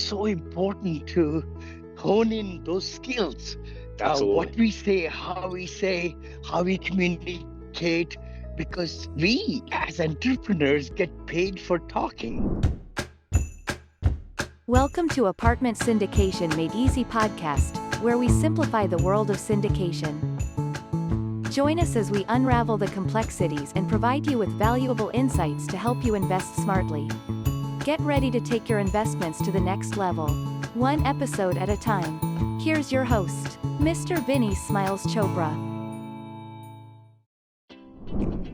so important to hone in those skills. What Absolutely. we say, how we communicate, because we as entrepreneurs get paid for talking. Welcome to Apartment Syndication Made Easy podcast, where we simplify the world of syndication. Join us as we unravel the complexities and provide you with valuable insights to help you invest smartly. Get ready to take your investments to the next level, one episode at a time. Here's your host, Mr. Vinney Smiles Chopra.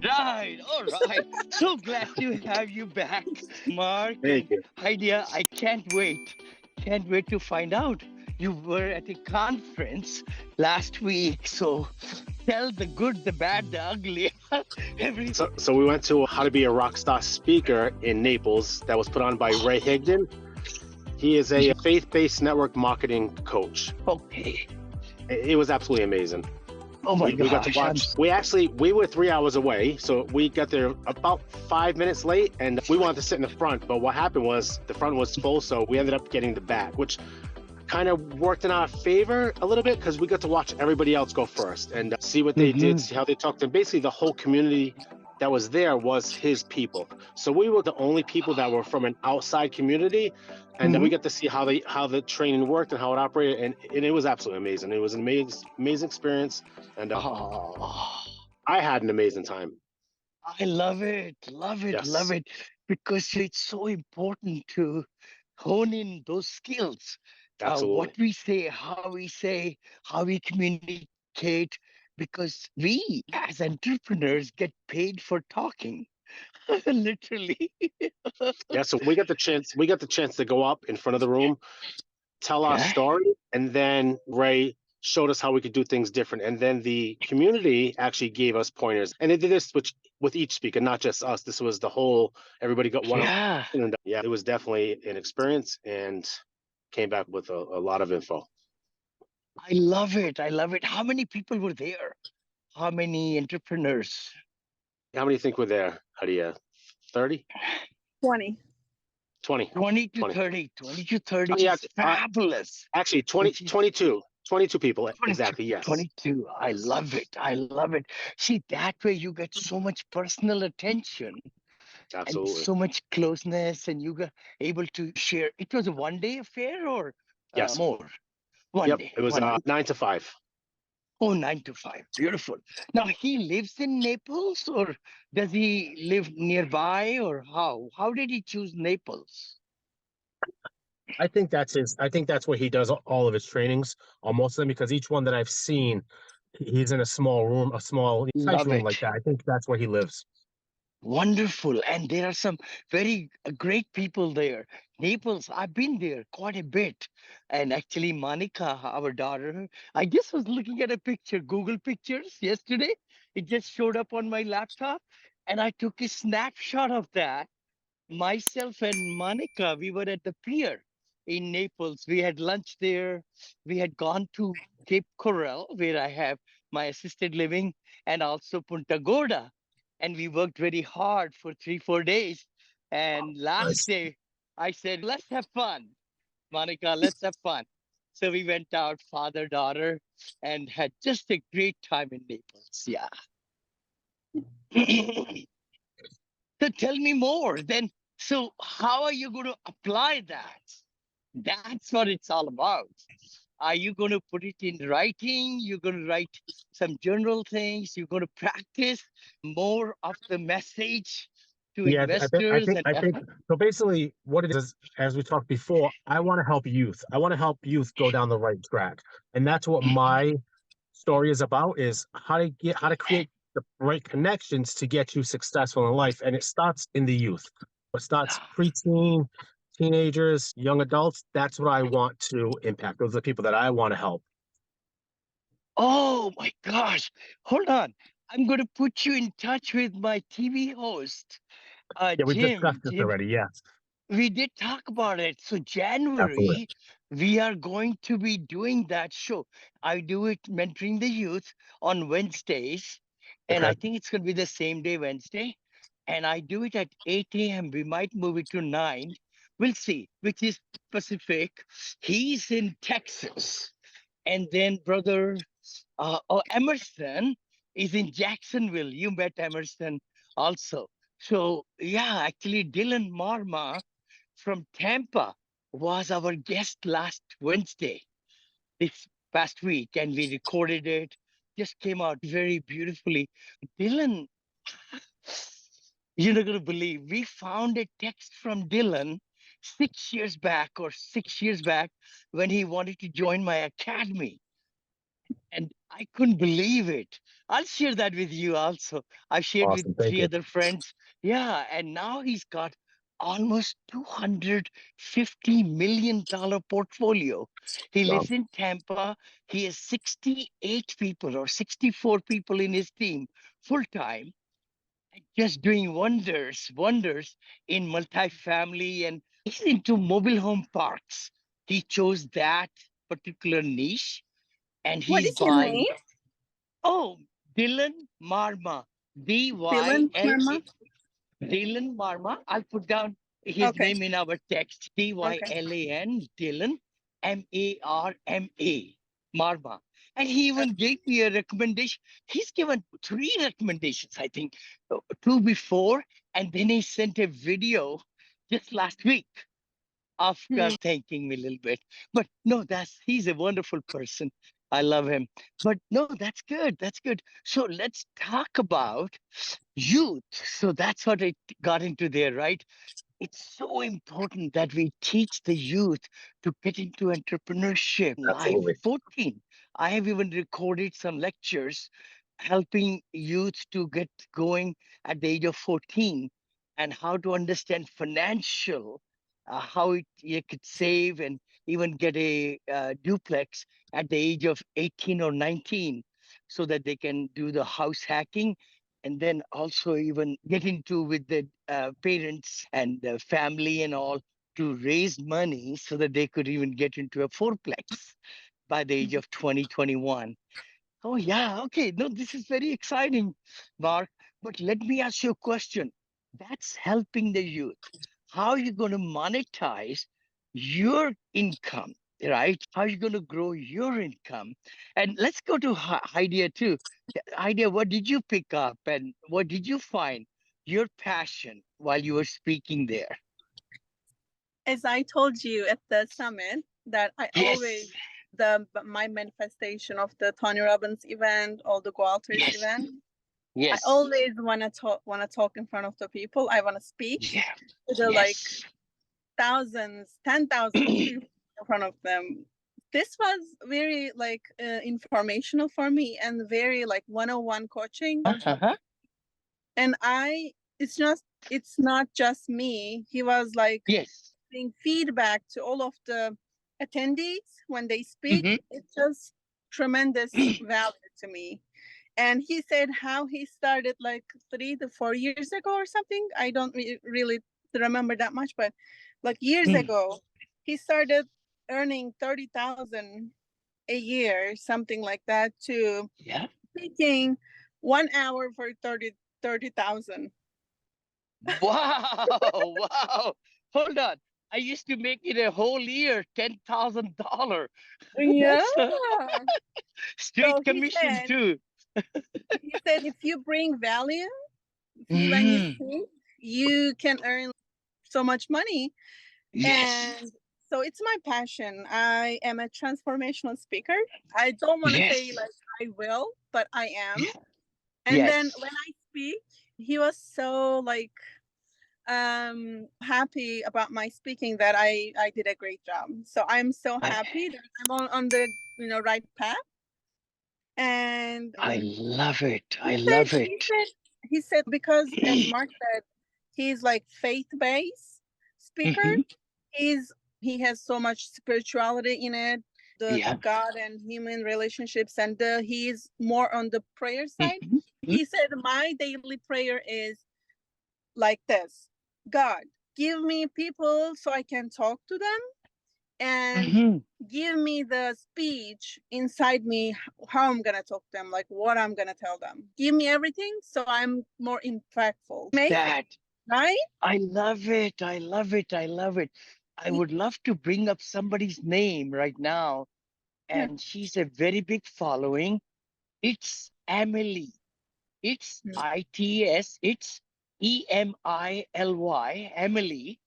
Right, all right. So glad to have you back, Mark Thank and you. Hayriye. I can't wait. Can't wait to find out. You were at a conference last week, so tell the good, the bad, the ugly. Everything. So we went to How to Be a Rockstar Speaker in Naples that was put on by Ray Higdon. He is a faith-based network marketing coach. Okay. It was absolutely amazing. Oh my We got to gosh. watch. We were 3 hours away, so we got there about 5 minutes late, and we wanted to sit in the front. But what happened was the front was full, so we ended up getting the back, which kind of worked in our favor a little bit because we got to watch everybody else go first and see what they did, see how they talked. And basically, the whole community that was there was his people. So we were the only people that were from an outside community, and we got to see how the training worked and how it operated, and it was absolutely amazing. It was an amazing experience, and Oh, I had an amazing time. I love it, Yes, love it, because it's so important to hone in those skills. What absolutely. we say, how we communicate, because we as entrepreneurs get paid for talking, literally. Yeah, so we got the chance to go up in front of the room, tell our Okay. story, and then Ray showed us how we could do things different. And then the community actually gave us pointers. And they did this with each speaker, not just us. This was the whole, everybody got one. Yeah, And yeah, it was definitely an experience and came back with a lot of info. I love it. I love it. How many people were there? How many entrepreneurs? How many think were there, Hadia? 30? 20. 20. 20 to 20. 30. 20 to 30 Oh, yeah, is fabulous. actually, 20, Which is 22. 22 people, 22, exactly, yes. 22. I love it. I love it. See, that way you get so much personal attention and Absolutely. so much closeness, and you got able to share. It was a 1 day affair or Yes. more? One Yep. day, It was 1 day. 9 to 5. Oh, 9 to 5. Beautiful. Now he lives in Naples, or does he live nearby, or how? How did he choose Naples? I think that's where he does all of his trainings, or most of them, because each one that I've seen, he's in a small room, a small, nice Love room like it. that. I think that's where he lives. Wonderful. And there are some very great people there. Naples, I've been there quite a bit. And actually, Monica, our daughter, I just was looking at a picture, Google Pictures yesterday. It just showed up on my laptop. And I took a snapshot of that. Myself and Monica, we were at the pier in Naples. We had lunch there. We had gone to Cape Coral, where I have my assisted living, and also Punta Gorda. And we worked very hard for 3, 4 days. And last Nice. day, I said, let's have fun. Monica, let's have fun. So we went out, father, daughter, and had just a great time in Naples. Yeah. So tell me more. Then, so how are you going to apply that? That's what it's all about. Are you going to put it in writing? You're going to write some general things. You're going to practice more of the message to Yeah, investors I think so. Basically, what it is, as we talked before, I want to help youth. I want to help youth go down the right track, and that's what my story is about: is how to create the right connections to get you successful in life. And it starts in the youth. It starts preteen, teenagers, young adults. That's what I want to impact. Those are the people that I want to help. Oh my gosh. Hold on. I'm going to put you in touch with my TV host, Yeah, we've discussed Jim. this Jim, already. Yes, we did talk about it. So absolutely. January, we are going to be doing that show. I do it mentoring the youth on Wednesdays, and Okay. I think it's going to be the same day, Wednesday. And I do it at 8 a.m. We might move it to 9, We'll see, which is Pacific. He's in Texas. And then brother Emerson is in Jacksonville. You met Emerson also. So yeah, actually Dylan Marma from Tampa was our guest last Wednesday, this past week, and we recorded it. Just came out very beautifully. Dylan, you're not going to believe, we found a text from Dylan 6 years back or 6 years back when he wanted to join my academy. And I couldn't believe it. I'll share that with you also. I've shared with Awesome. Thank three you. other friends. Yeah, and now he's got almost $250 million portfolio. He Wow. lives in Tampa. He has 68 people or 64 people in his team full time, just doing wonders in multifamily, and he's into mobile home parks. He chose that particular niche and What he's is his buying. name? Oh, Dylan Marma. Dylan Dylan. Marma. Dylan Marma. I'll put down his Okay. name in our text. Okay. Dylan. Dylan. Marma. Marma. And he even gave me a recommendation. He's given three recommendations, I think, two before, and then he sent a video just last week of Hmm. thanking me a little bit. But no, he's a wonderful person. I love him. But no, that's good. That's good. So let's talk about youth. So that's what I got into there, right? It's so important that we teach the youth to get into entrepreneurship life. Absolutely. 14. I have even recorded some lectures helping youth to get going at the age of 14 and how to understand financial, how you could save and even get a duplex at the age of 18 or 19 so that they can do the house hacking and then also even get into with the parents and the family and all to raise money so that they could even get into a fourplex by the age of 2021. Oh, yeah. Okay. No, this is very exciting, Mark. But let me ask you a question. That's helping the youth. How are you going to monetize your income, right? How are you going to grow your income? And let's go to Idea too. Idea, what did you pick up and what did you find your passion while you were speaking there? As I told you at the summit, that I always Yes. my manifestation of the Tony Robbins event or the Walters Yes. event. I Yes. always want to talk in front of the people. I want to speak Yeah. to the like Yes. thousands, 10,000 people in front of them. This was very like informational for me and very like 101 coaching. Uh-huh. And it's not just me. He was like Yes. giving feedback to all of the attendees when they speak. Hmm. It's just tremendous value to me. And he said how he started like 3 to 4 years ago or something. I don't really remember that much, but like years ago, he started earning 30,000 a year, something like that, to Yeah. taking 1 hour for 30,000. Wow. Wow. Hold on. I used to make it a whole year, $10,000. Yeah. That's So straight commission too. he said if you bring value, when you Mm. speak, you can earn so much money. Yes. And so it's my passion. I am a transformational speaker. I don't want to say Yes. like I will, but I am. Yeah. And then Yes. when I speak, he was so like happy about my speaking that I did a great job. So I'm so I happy that I'm on the right path. And I love it. he I said love he it. said he said because as Mark said, he's like faith-based speaker. Hmm. He has so much spirituality in it, the Yeah. God and human relationships, and he's more on the prayer side. Hmm. He said my daily prayer is like this: God, give me people so I can talk to them, and Hmm. give me the speech inside me, how I'm gonna talk to them, like what I'm gonna tell them. Give me everything so I'm more impactful. That. right? I love it. I love it. I love it. I Y- would love to bring up somebody's name right now, yeah. and she's a very big following. It's Emily. It's ITS. It's EMILY. Emily,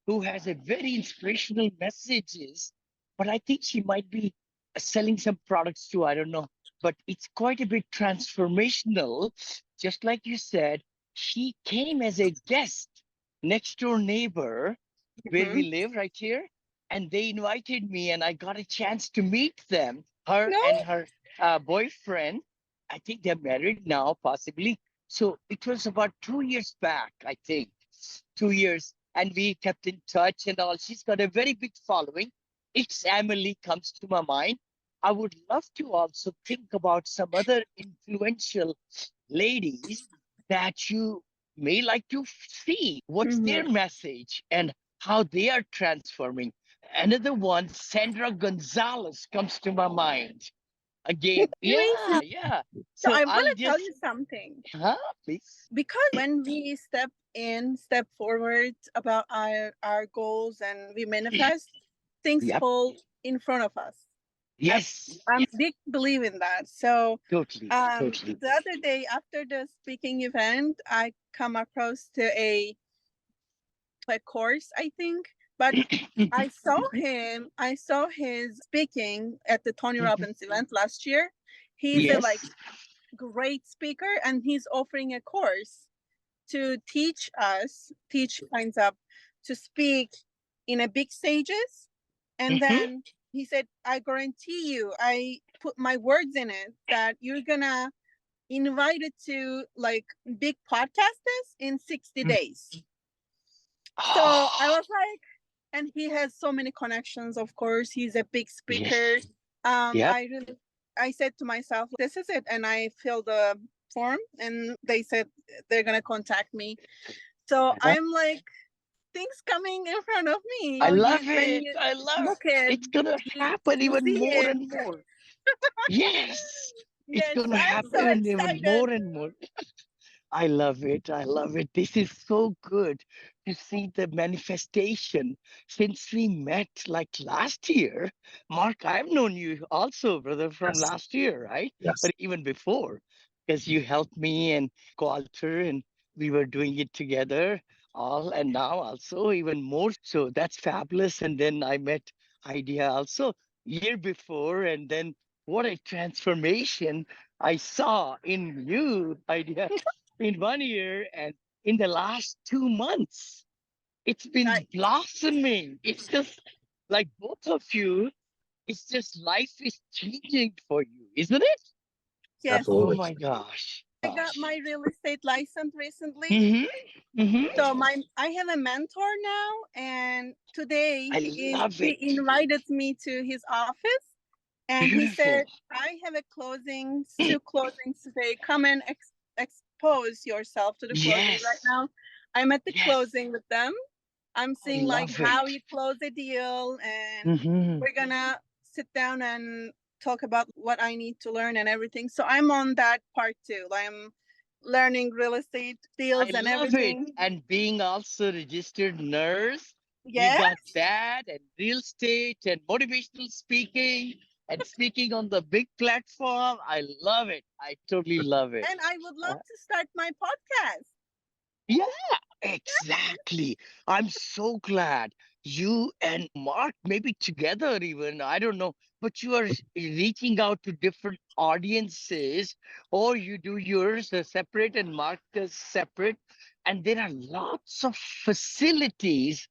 who has a very inspirational messages. But I think she might be selling some products too. I don't know. But it's quite a bit transformational. Just like you said, she came as a guest, next door neighbor where we Mhm. live right here. And they invited me, and I got a chance to meet them, her No. and her boyfriend. I think they're married now, possibly. So it was about 2 years back, I think, 2 years. And we kept in touch and all. She's got a very big following. It's Emily comes to my mind. I would love to also think about some other influential ladies that you may like to see. What's their Mhm. message and how they are transforming? Another one, Sandra Gonzalez, comes to my mind again. Really? Yeah, yeah. So So I want I'll to tell just, you something. huh, please. Because when we step forward about our goals and we manifest, things Yep. fall in front of us. I, Yes. I'm big believe in that. So Totally. Totally. the other day after the speaking event, I come across to a course, I think, but I saw his speaking at the Tony Robbins event last year. He's a like Yes. great speaker, and he's offering a course to teach kinds of to speak in a big stages. And Hmm. then he said, I guarantee you, I put my words in it that you're gonna invite it to like big podcasters in 60 days. So I Oh, was like, and he has so many connections, of course. He's a big speaker. yes. Yep. I said to myself, this is it. And I filled the form and they said they're gonna contact me. So Uh-huh. I'm like, things coming in front of me. I Oh, you love when it. you I love it. look at It's gonna happen you even see more it. and more. Yes. It's Yes, gonna I'm so happen even excited. more and more. I love it. I love it. This is so good to see the manifestation since we met like last year. Mark, I've known you also, brother, from Yes. last year, right? Yes. But even before, because you helped me and co-alter, and we were doing it together all, and now also even more so. That's fabulous. And then I met Idea also year before, and then what a transformation I saw in you, Idea, in 1 year, and in the last 2 months. It's been Right. blossoming. It's just like both of you, it's just life is changing for you, isn't it? Yes. Oh Absolutely. my gosh. I got my real estate license recently. Mm-hmm. Mm-hmm. So I have a mentor now, and today I love he it. invited me to his office, and he Beautiful. said, I have a closings, two closings today. Come and expose yourself to the closing right Yes. now. I'm at the Yes. closing with them. I'm I seeing like love it. how you close a deal, and Mm-hmm. we're gonna sit down and talk about what I need to learn and everything. So I'm on that part too. I'm learning real estate I deals and love it. everything. And being also registered nurse, you Yeah. got that, and real estate and motivational speaking and speaking on the big platform. I love it. I totally love it. And I would love Uh, to start my podcast. yeah, exactly. I'm so glad you and Mark, maybe together even, I don't know, but you are reaching out to different audiences, or you do yours separate and Mark does separate. And there are lots of facilities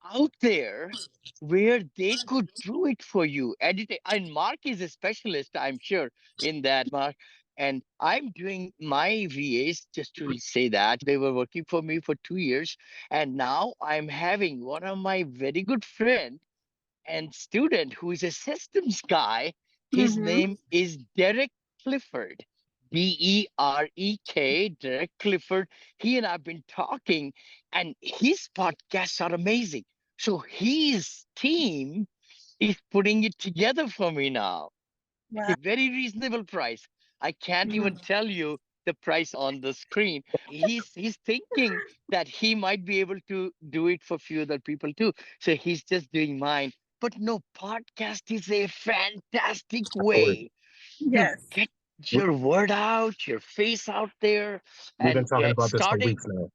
out there where they could do it for you. Edit and Mark is a specialist, I'm sure, in that, Mark. And I'm doing my VAs, just to say that they were working for me for 2 years. And now I'm having one of my very good friend and student who is a systems guy. His Mm-hmm. name is Derek Clifford. Derek, Derek Clifford. He and I've been talking, and his podcasts are amazing. So his team is putting it together for me now at Wow. a very reasonable price. I can't even Mhm. tell you. the price on the screen. He's thinking that he might be able to do it for few other people too. So he's just doing mine. But no, podcast is a fantastic Absolutely. way to Yes. get We, your word out, your face out there, we've been and talking about this for starting. weeks now.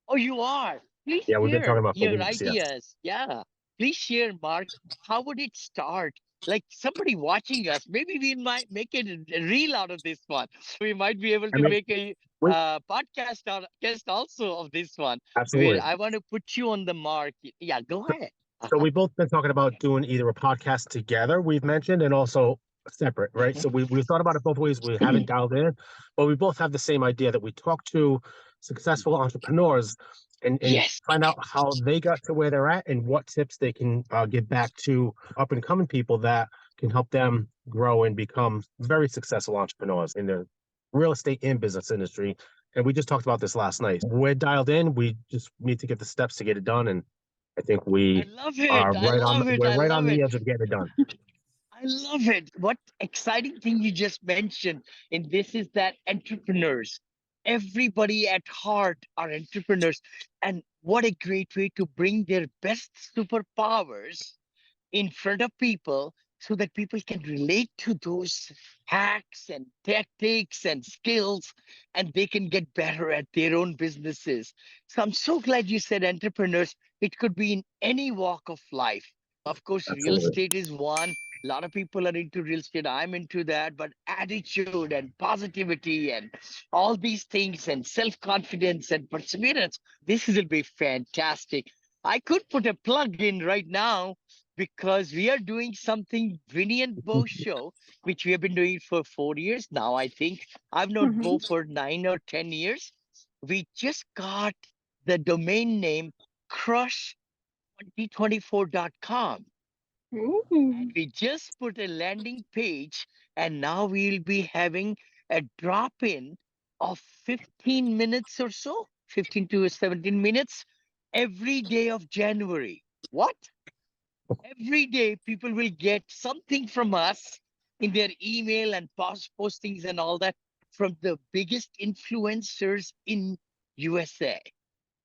Oh, you are. Please Yeah, we've been talking share about for your weeks. Yes. ideas. Yeah. Please share, Mark. How would it start? Like somebody watching us, maybe we might make it a reel out of this one. We might be able I to mean, make a we podcast out guest also of this one. Where absolutely. I want to put you on the mark. Yeah, go ahead. So Uh-huh. we've both been talking about doing either a podcast together, we've mentioned, and also separate, right? So we've thought about it both ways. We haven't dialed in, but we both have the same idea that we talk to successful entrepreneurs and Yes. find out how they got to where they're at and what tips they can give back to up and coming people that can help them grow and become very successful entrepreneurs in the real estate and business industry. And we just talked about this last night. We're dialed in. We just need to get the steps to get it done. And I think I we love are it. I right on. love it. We're I right on love the it. edge of getting it done. I love it. What exciting thing you just mentioned in this is that entrepreneurs, everybody at heart are entrepreneurs. And what a great way to bring their best superpowers in front of people so that people can relate to those hacks and tactics and skills and they can get better at their own businesses. So I'm so glad you said entrepreneurs. It could be in any walk of life. Of course, real Absolutely. estate is one. A lot of people are into real estate. I'm into that, but attitude and positivity and all these things and self confidence and perseverance, this will be fantastic. I could put a plug in right now because we are doing something Vinny and Bo show, which we have been doing for 4 years now. I think I've known Bo Mhm. for 9 or 10 years. We just got the domain name crush2024.com. Ooh. And we just put a landing page, and now we'll be having a drop in of 15 minutes or so, 15 to 17 minutes every day of January. What? Every day people will get something from us in their email and postings and all that from the biggest influencers in USA.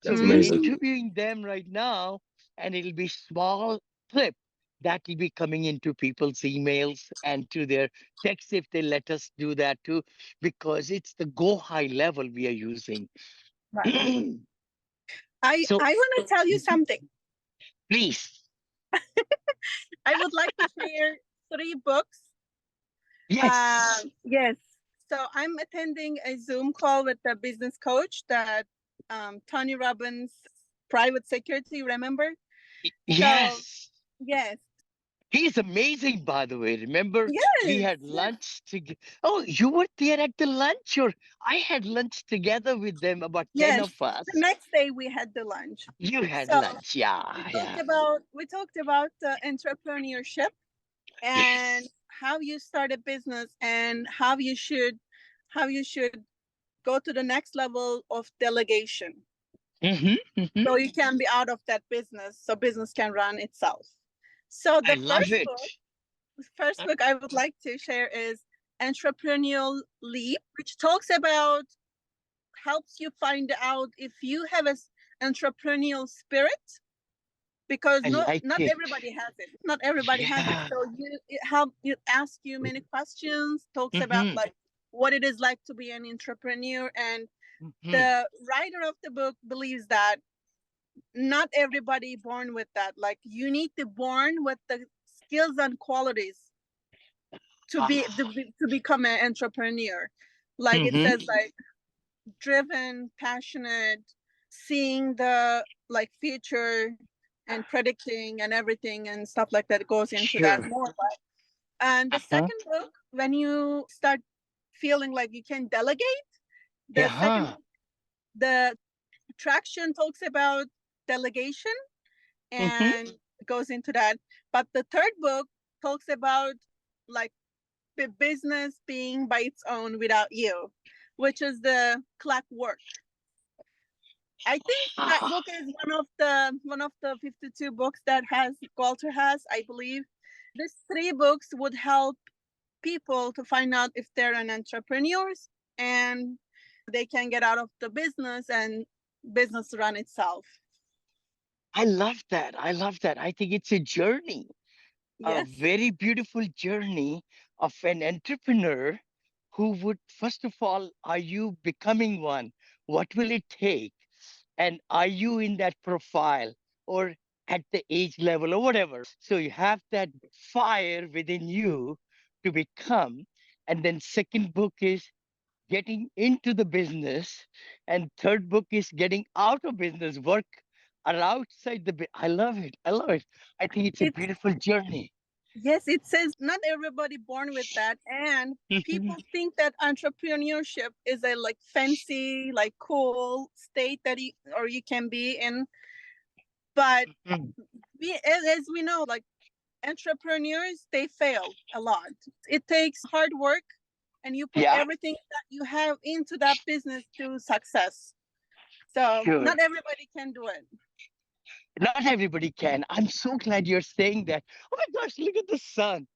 So That's we are amazing. Mm. interviewing them right now, and it'll be small clip that will be coming into people's emails and to their texts if they let us do that too, because it's the go high level we are using. Right. So I want to tell you something. please, I would like to share 3 books. yes, Yes. So I'm attending a Zoom call with a business coach that Tony Robbins private security, remember? So yes. yes, He's amazing, by the way. Remember, we yes, had yes, lunch together. Oh, you were there at the lunch, or I had lunch together with them, about 10 yes. of The us. next day we had the lunch. You had So lunch. Yeah, yeah. we talked about entrepreneurship and Yes. how you start a business and how you should go to the next level of delegation Hmm. so you can be out of that business so business can run itself. So I love it. the first book I would like to share is Entrepreneurial Leap, which talks about helps you find out if you have a entrepreneurial spirit because I like not it. everybody has it. Not everybody has it. Yeah. So it help you ask you many questions, talks about Hmm. like what it is like to be an entrepreneur. And Hmm. the writer of the book believes that not everybody born with that. Like you need to born with the skills and qualities Ah. to become an entrepreneur. Like it Hmm. says like driven, passionate, seeing the like future and predicting and everything and stuff like that goes into that Sure. more. And the Uh-huh. second book, when you start feeling like you can delegate, the second Uh-huh. the traction talks about delegation Hmm. and goes into that. But the third book talks about like the business being by its own without you, which is the clockwork. I think that Ah. book is one of the 52 books that has Walter has, I believe. These 3 books would help people to find out if they're an entrepreneurs and they can get out of the business and business run itself. I love that. I love that. I think it's a journey, a Yes. very beautiful journey of an entrepreneur who would, first of all, are you becoming one? What will it take? And are you in that profile or at the age level or whatever? So you have that fire within you to become. And then second book is getting into the business, and third book is getting out of business, work are outside I love it. I love it. I think it's a It's beautiful journey. yes, it says not everybody born with that. And people think that entrepreneurship is a like fancy, like cool state that you or you can be in. But as we know, like entrepreneurs, they fail a lot. It takes hard work and you put Yeah, everything that you have into that business to success. So sure. not everybody can do it. Not everybody can. I'm so glad you're saying that. Oh my gosh, look at the sun.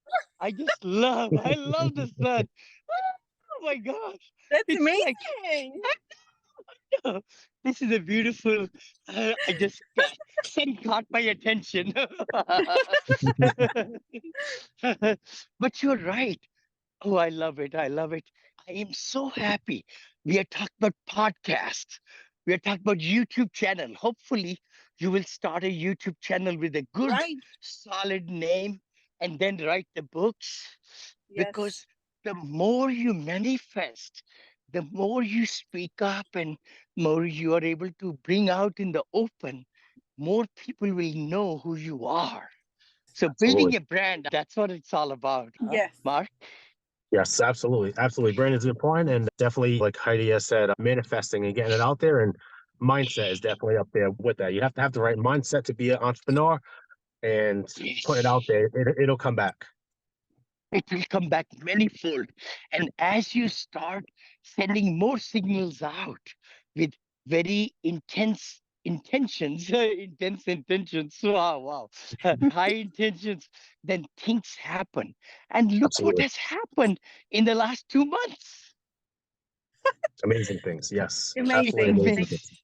I love the sun. Oh my gosh. That's It's like, amazing. this is a beautiful, I just, sun caught my attention. But you're right. Oh, I love it. I love it. I am so happy. We are talking about podcasts. We are talking about YouTube channel. Hopefully, you will start a YouTube channel with a good, Right. solid name and then write the books. Yes. Because the more you manifest, the more you speak up and more you are able to bring out in the open, more people will know who you are. So Absolutely. building a brand, that's what it's all about, huh, Yes. Mark? Yes, absolutely. Absolutely. Brand is important. And definitely, like Heidi has said, manifesting and getting it out there. And mindset is definitely up there with that. You have to have the right mindset to be an entrepreneur and put it out Yes. there. It'll come back. It will come back manifold. And as you start sending more signals out with very intense intentions, wow, wow, high intentions, then things happen. And look what Absolutely. has happened in the last 2 months. Amazing things. Yes. It's Absolutely Amazing. amazing amazing. things.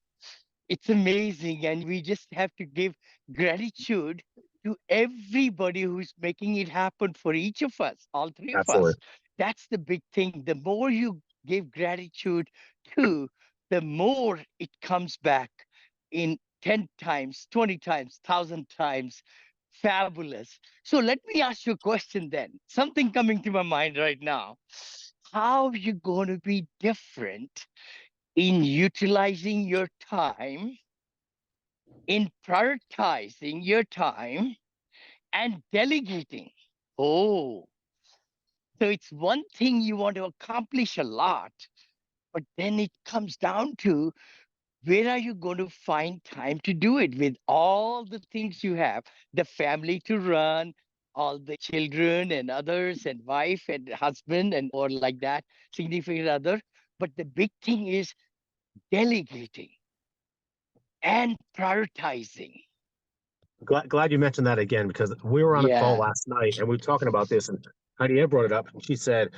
It's amazing. And we just have to give gratitude to everybody who's making it happen for each of us, all three of Absolutely. us. That's the big thing. The more you give gratitude to, the more it comes back in 10 times, 20 times, 1,000 times. Fabulous. So let me ask you a question then. Something coming to my mind right now. How are you going to be different in utilizing your time, in prioritizing your time, and delegating? Oh, so it's one thing you want to accomplish a lot, but then it comes down to where are you going to find time to do it with all the things you have, the family to run, all the children and others, and wife and husband, and or like that, significant other. But the big thing is delegating and prioritizing. Glad you mentioned that again because we were on a call Yeah. last night and we were talking about this and Heidi brought it up and she said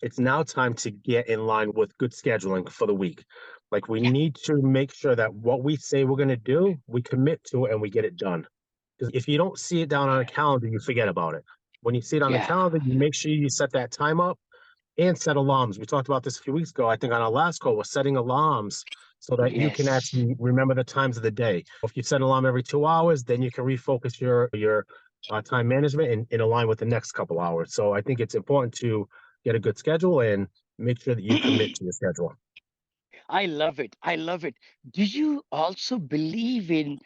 it's now time to get in line with good scheduling for the week. Like we Yeah. need to make sure that what we say we're going to do, we commit to it and we get it done. Because if you don't see it down on a calendar, you forget about it. When you see it on the Yeah. calendar, you make sure you set that time up and set alarms. We talked about this a few weeks ago. I think on our last call, we're setting alarms so that you can Yes. actually remember the times of the day. If you set an alarm every 2 hours, then you can refocus your time management and in align with the next couple hours. So I think it's important to get a good schedule and make sure that you commit to your schedule. I love it. I love it. Do you also believe in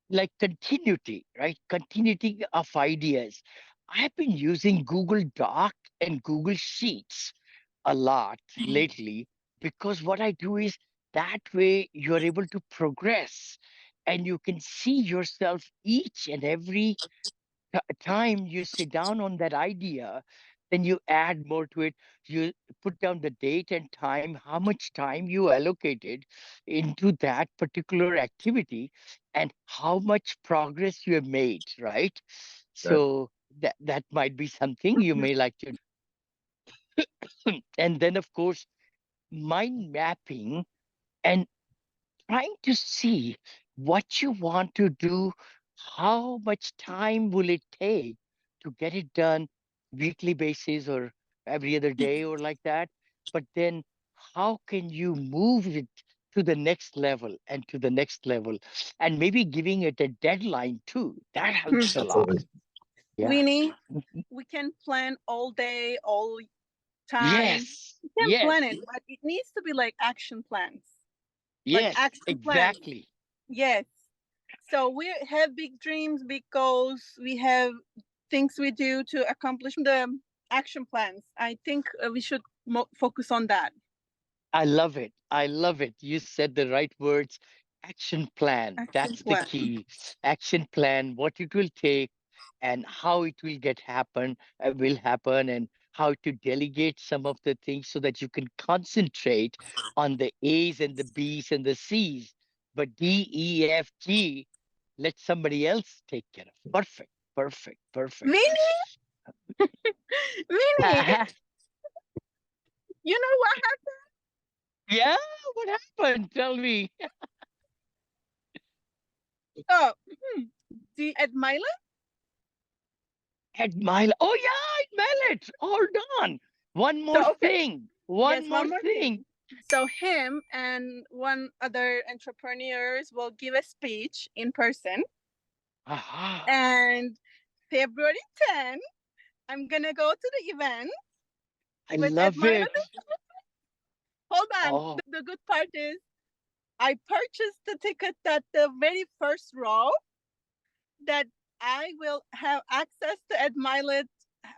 like continuity, right? Continuity of ideas. I've been using Google Doc and Google Sheets a lot lately because what I do is that way you're able to progress and you can see yourself each and every time you sit down on that idea, then you add more to it. You put down the date and time, how much time you allocated into that particular activity, and how much progress you have made, right? Good. So that might be something you may like to. And then, of course, mind mapping and trying to see what you want to do, how much time will it take to get it done weekly basis or every other day or like that. But then how can you move it to the next level and to the next level and maybe giving it a deadline too. That helps a lot. Absolutely. Yeah. Winnie, we can plan all day, all time. Yes. We can Yes. plan it, but it needs to be like action plans. Like Yes. action plans. Exactly. Yes. So we have big dreams because we have things we do to accomplish the action plans. I think we should focus on that. I love it. I love it. You said the right words. Action plan. Action That's the plan. key. Action plan, what it will take and how it will will happen, and how to delegate some of the things so that you can concentrate on the A's and the B's and the C's. But D, E, F, G, let somebody else take care of. Perfect. Perfect. Perfect. Winnie, Winnie, Uh-huh. you know what Yeah, what happened? Tell me. happened? Oh, the admirer. Admire. Oh yeah, Admire. Hold on. One more So okay, thing. yes, One more one more thing. thing. So him and one other entrepreneurs will give a speech in person, Aha. and February 10, I'm gonna go to the event I with love Admire. it. Hold on. Oh, The good part is I purchased the ticket at the very first row that I will have access to Admire,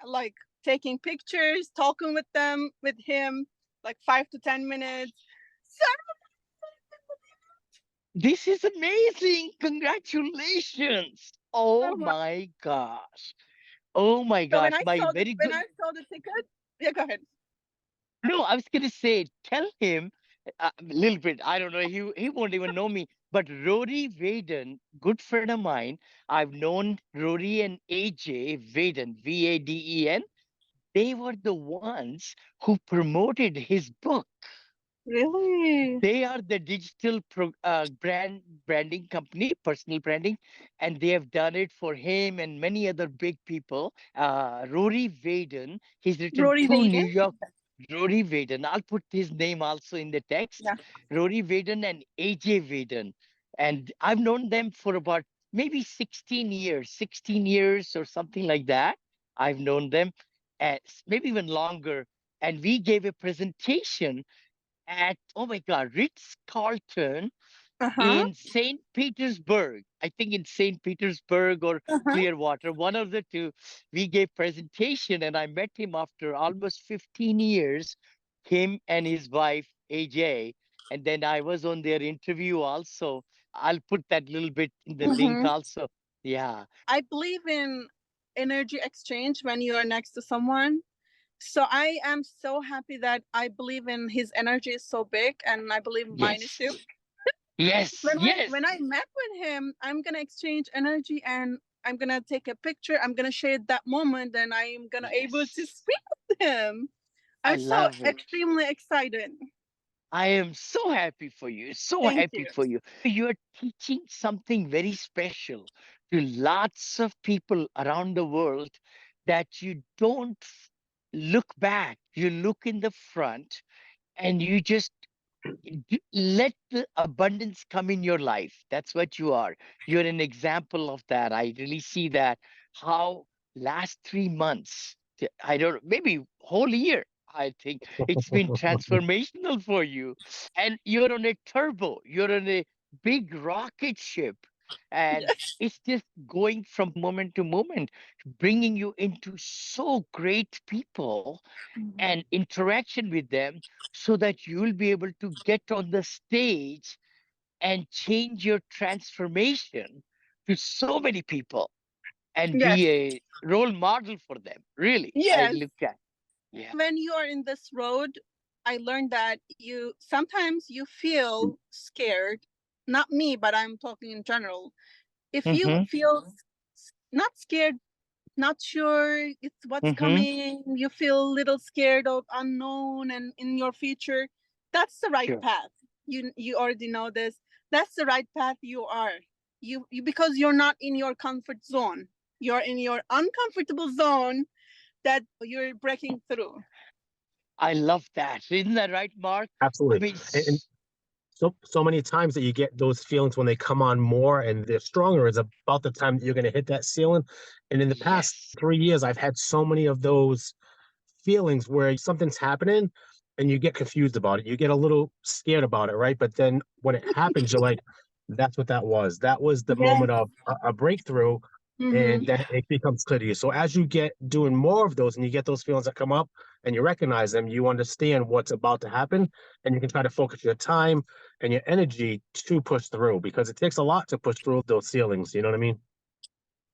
like taking pictures, talking with them, with him, like 5 to 10 minutes. So, this is amazing. Congratulations. Oh my gosh. Oh my so when gosh. I My saw the very good. ticket, yeah, go ahead. No, I was gonna say, tell him a little bit. I don't know. He won't even know me. But Rory Vaden, good friend of mine. I've known Rory and AJ Vaden, Vaden. They were the ones who promoted his book. Really? They are the digital branding company, personal branding, and they have done it for him and many other big people. Rory Vaden, he's written Rory two Vaden? New York. Rory Vaden, I'll put his name also in the text. Yeah. Rory Vaden and AJ Vaden, and I've known them for about maybe 16 years or something like that. I've known them, maybe even longer. And we gave a presentation at, oh my God, Ritz Carlton Uh huh. in St. Petersburg. I think in St. Petersburg or Uh huh. Clearwater, one of the two. We gave presentation, and I met him after almost 15 years. Him and his wife AJ, and then I was on their interview also. I'll put that little bit in the link Mm-hmm. also. Yeah. I believe in energy exchange when you are next to someone. So I am so happy that I believe in his energy is so big, and I believe mine is Yes. too. Yes. Yes. When I met with him, I'm gonna exchange energy, and I'm gonna take a picture. I'm gonna share that moment, and I'm gonna able to Yes. speak with him. I I'm so love it. extremely excited. I am so happy for you. So Thank happy you. for you. You're teaching something very special to lots of people around the world, that you don't look back, you look in the front, and you just let the abundance come in your life. That's what you are. You're an example of that. I really see that. How last 3 months, I don't know, maybe whole year, I think it's been transformational for you. And you're on a turbo, you're on a big rocket ship. And Yes. it's just going from moment to moment, bringing you into so great people and interaction with them, so that you will be able to get on the stage and change your transformation to so many people and Yes. be a role model for them. Really, I Yes. look at. Yeah. When you are in this road, I learned that you sometimes you feel scared. Not me, but I'm talking in general. If you Mm-hmm. feel not scared, not sure it's what's Mm-hmm. coming, you feel a little scared of unknown and in your future, That's the right Sure. path. You already know this. That's the right path you are. You because you're not in your comfort zone. You're in your uncomfortable zone that you're breaking through. I love that. Isn't that right, Mark? I Absolutely. mean, And so many times that you get those feelings when they come on more and they're stronger is about the time that you're going to hit that ceiling. And in the past yes. 3 years, I've had so many of those feelings where something's happening and you get confused about it. You get a little scared about it, right? But then when it happens, you're like, that's what that was. That was the Yes. moment of a breakthrough. Mm-hmm. And then it becomes clear to you. So as you get doing more of those and you get those feelings that come up and you recognize them, you understand what's about to happen and you can try to focus your time and your energy to push through because it takes a lot to push through those ceilings. You know what I mean?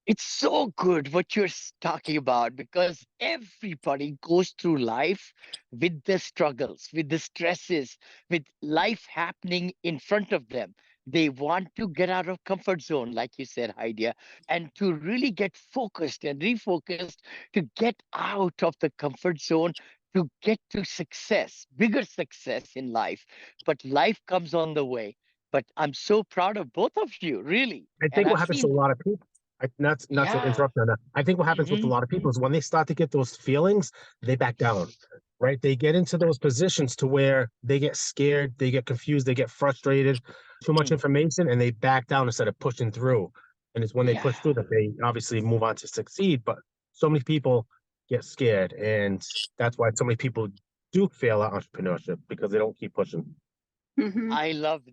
It's so good what you're talking about because everybody goes through life with the struggles, with the stresses, with life happening in front of them. They want to get out of comfort zone, like you said, Idea, and to really get focused and refocused to get out of the comfort zone to get to success, bigger success in life. But life comes on the way. But I'm so proud of both of you, really. I And think what I've happens to seen, a lot of people, not to yeah. interrupt on that. I think what happens with a lot of people is when they start to get those feelings, they back down, right? They get into those positions to where they get scared, they get confused, they get frustrated, too much Mhm. information, and they back down instead of pushing through. And it's when they Yeah, push through that they obviously move on to succeed. But so many people get scared, and that's why so many people do fail at entrepreneurship because they don't keep pushing. Mm-hmm. I love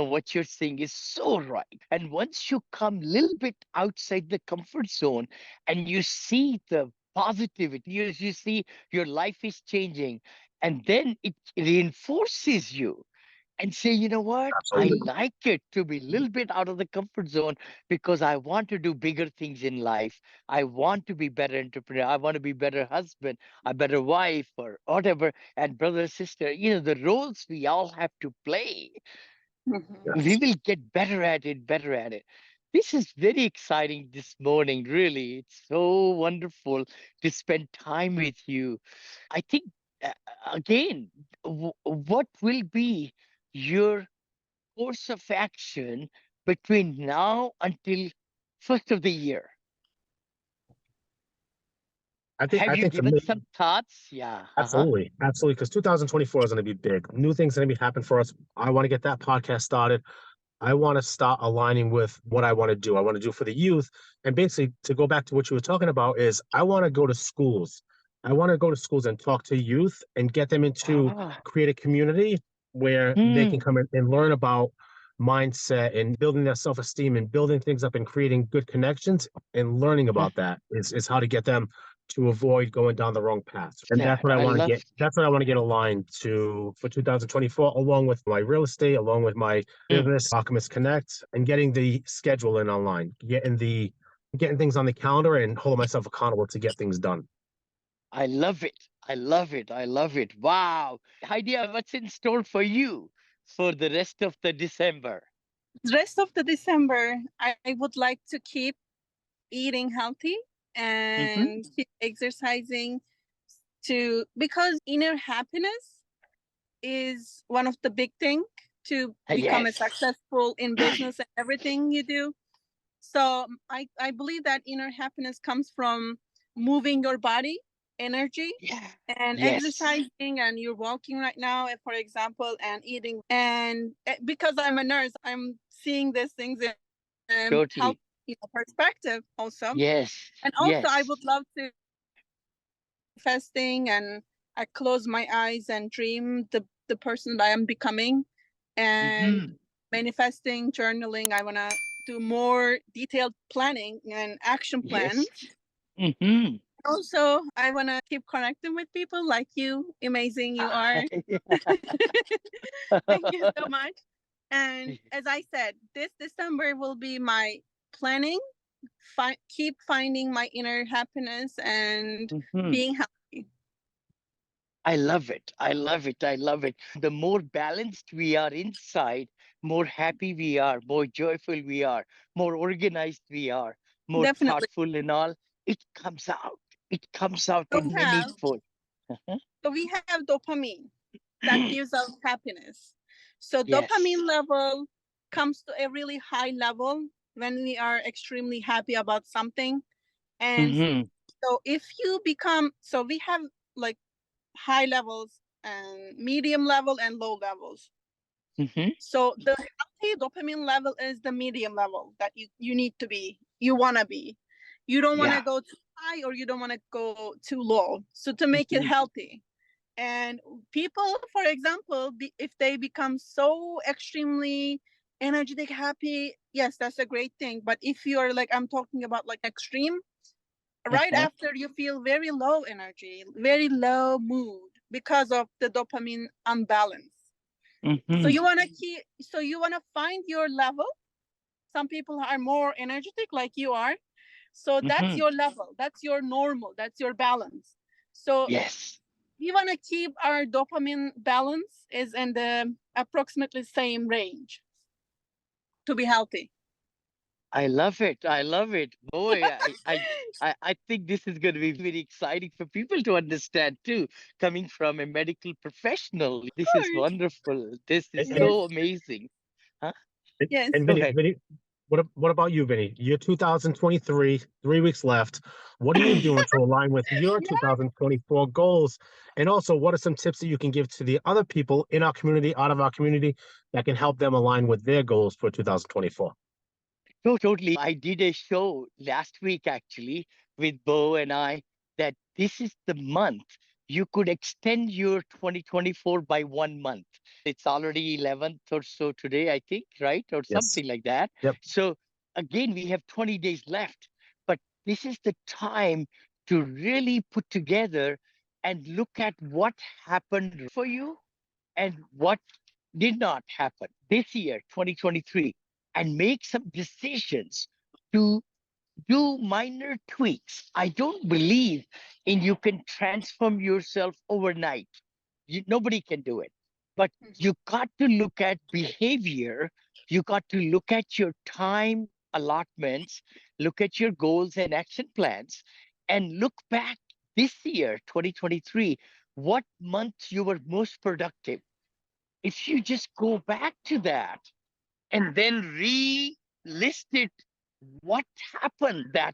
what you're saying is so right. And once you come a little bit outside the comfort zone and you see the positivity, you see your life is changing, and then it reinforces you and say, you know what? I Absolutely. like it to be a little bit out of the comfort zone because I want to do bigger things in life. I want to be better entrepreneur. I want to be better husband, a better wife, or whatever. And brother, sister, the roles we all have to play, Mm-hmm. we Yes. will get better at it, better at it. This is very exciting this morning, really. It's so wonderful to spend time with you. I think, uh, again, what will be your course of action between now until first of the year? I Have you think for given me, some thoughts? Yeah. Uh-huh. absolutely. Absolutely. Because 2024 is going to be big. New things are going to be happening for us. I want to get that podcast started. I want to start aligning with what I want to do. I want to do for the youth. And basically, to go back to what you were talking about, is I want to go to schools. I want to go to schools and talk to youth and get them into Ah. create a community where they can Hmm. come in and learn about mindset and building their self-esteem and building things up and creating good connections and learning about that is how to get them to avoid going down the wrong path. And that's That what I I want to love. get. That's what I want to get aligned to for 2024, along with my real estate, along with my Mm, business, Alchemist Connect, and getting the schedule in online, getting things on the calendar and holding myself accountable to get things done. I love it. I love it. I love it. Wow. Idea, what's in store for you for the rest of the December? The rest of the December, I would like to keep eating healthy Hmm. and keep exercising to because inner happiness is one of the big thing to become a Yes. successful in business and everything you do. So I believe that inner happiness comes from moving your body, energy, Yeah. and Yes. exercising, and you're walking right now, for example, and eating. And because I'm a nurse, I'm seeing these things in health, Totally. perspective also. Yes. And also, I Yes. would love to manifesting, and I close my eyes and dream the person that I am becoming, and Hmm. manifesting, journaling. I want to do more detailed planning and action plans. Yes. Hmm. Also, I want to keep connecting with people like you. Amazing you are. Thank you so much. And as I said, this December will be my planning, keep finding my inner happiness and Hmm. being healthy. I love it. I love it. I love it. The more balanced we are inside, more happy we are, more joyful we are, more organized we are, more Definitely. thoughtful and all. It comes out. It comes out So in we have meaningful. so we have dopamine. that gives us happiness. So Yes. dopamine level comes to a really high level when we are extremely happy about something. And Mm-hmm. so if you become, so we have like high levels and medium level and low levels. Mm-hmm. So the healthy dopamine level is the medium level that you need to be, you want to be. You don't want to Yeah. go too high or you don't want to go too low. So to make it Mm-hmm. healthy. And people, for example, if they become so extremely energetic, happy, yes, that's a great thing. But if you're like, I'm talking about like extreme, right Uh-huh. after you feel very low energy, very low mood because of the dopamine unbalance. So Mm-hmm. you want to keep, so you want to find your level. Some people are more energetic like you are. So that's Mm-hmm. your level. That's your normal. That's your balance. So Yes. we want to keep our dopamine balance is in the approximately same range to be healthy. I love it. I love it. Boy, I think this is going to be very exciting for people to understand too. Coming from a medical professional, Of this is course. wonderful. This is And Yes. so amazing. Huh? Yes. and Go Vinny, ahead. what about you, Vinny? You're 2023, 3 weeks left. What are you doing to align with your Yeah. 2024 goals? And also, what are some tips that you can give to the other people in our community, out of our community, that can help them align with their goals for 2024? Totally. I did a show last week actually with Bo and I that this is the month you could extend your 2024 by 1 month. It's already 11th or so today, I think, right? Or Yes. something like that. Yep. So again, we have 20 days left, but this is the time to really put together and look at what happened for you and what did not happen this year, 2023, and make some decisions to do minor tweaks. I don't believe in you can transform yourself overnight. Nobody can do it. But you got to look at behavior. You got to look at your time allotments, look at your goals and action plans, and look back this year, 2023, what month you were most productive. If you just go back to that and then re-list it, what happened that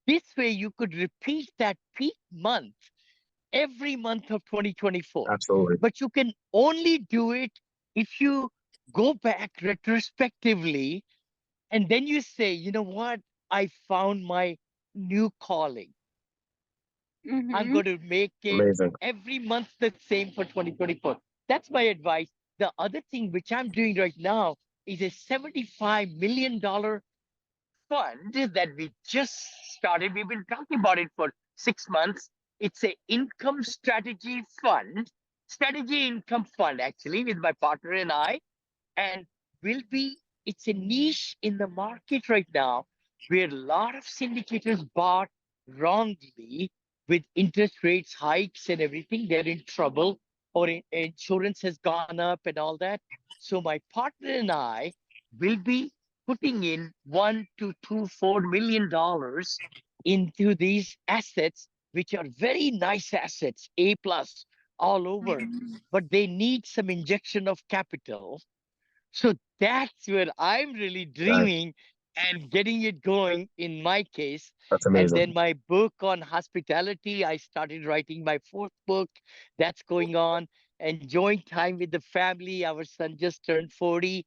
this way you could repeat that peak month every month of 2024. Absolutely. But you can only do it if you go back retrospectively and then you say, you know what? I found my new calling. I'm Mm-hmm. going to make it Amazing. every month the same for 2024. That's my advice. The other thing which I'm doing right now is a $75 million fund that we just started. We've been talking about it for 6 months. It's a income strategy fund, strategy income fund, actually, with my partner and I. And will be, it's a niche in the market right now where a lot of syndicators bought wrongly with interest rates hikes and everything. They're in trouble, or insurance has gone up and all that. So my partner and I will be putting in 1 to 4 million dollars into these assets, which are very nice assets, A plus all over, Mm-hmm. but they need some injection of capital. So that's where I'm really That, dreaming and getting it going in my case. that's And then amazing. my book on hospitality, I started writing my fourth book. That's going on. Enjoying time with the family. Our son just turned 40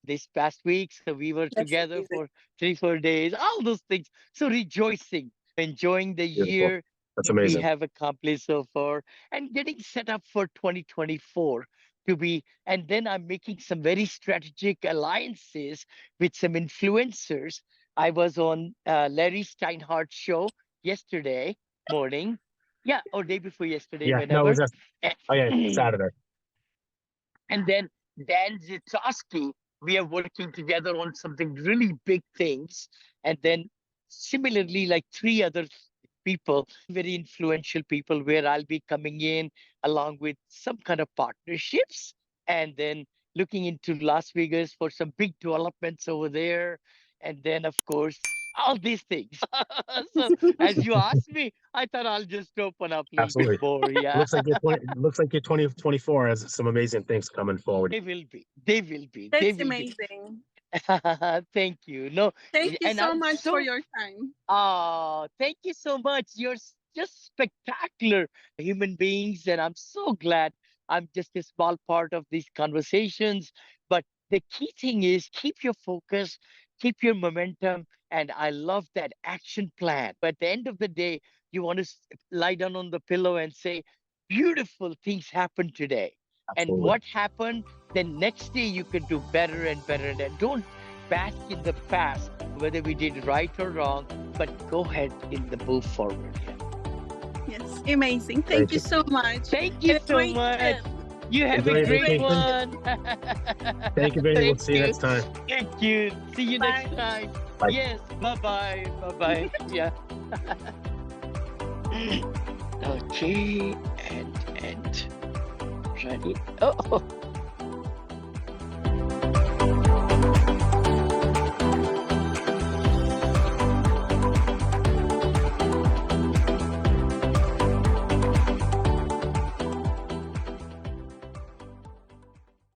this past week. So we were That's together amazing. for 3, 4 days, all those things. So rejoicing, enjoying the Beautiful. year, That's what we amazing. have accomplished so far, and getting set up for 2024 to be. And then I'm making some very strategic alliances with some influencers. I was on Larry Steinhardt's show yesterday morning. Yeah, or day before yesterday, Yeah. No, it was whenever. just, oh yeah, Saturday. And then Dan Zitowski, we are working together on something really big things. And then similarly, like three other people, very influential people, where I'll be coming in along with some kind of partnerships and then looking into Las Vegas for some big developments over there. And then, of course, all these things. So as you asked me, I thought I'll just open up a little bit Absolutely. more. Yeah, Looks like looks like your 2024 has some amazing things coming forward. they will be. They will be. They That's will be. amazing. Thank you. No, Thank you and so I'm much for so. your time. Thank you so much. You're just spectacular human beings, and I'm so glad I'm just a small part of these conversations. But the key thing is keep your focus, keep your momentum, and I love that action plan. But at the end of the day, you want to lie down on the pillow and say, beautiful things happened today. And Absolutely. what happened, then next day you can do better and better. And don't bask in the past, whether we did right or wrong, but go ahead in the move forward. Yes, amazing. Thank Thank you you. so much. Thank you And a so great much. trip. You have Enjoy a your And a great great vacation. trip. one. Thank you, Vinney. We'll Thank see you you. next time. Thank you. See you next Bye. time. Bye. Yes. Bye bye. Bye bye. Yeah. Okay. And ready. Oh.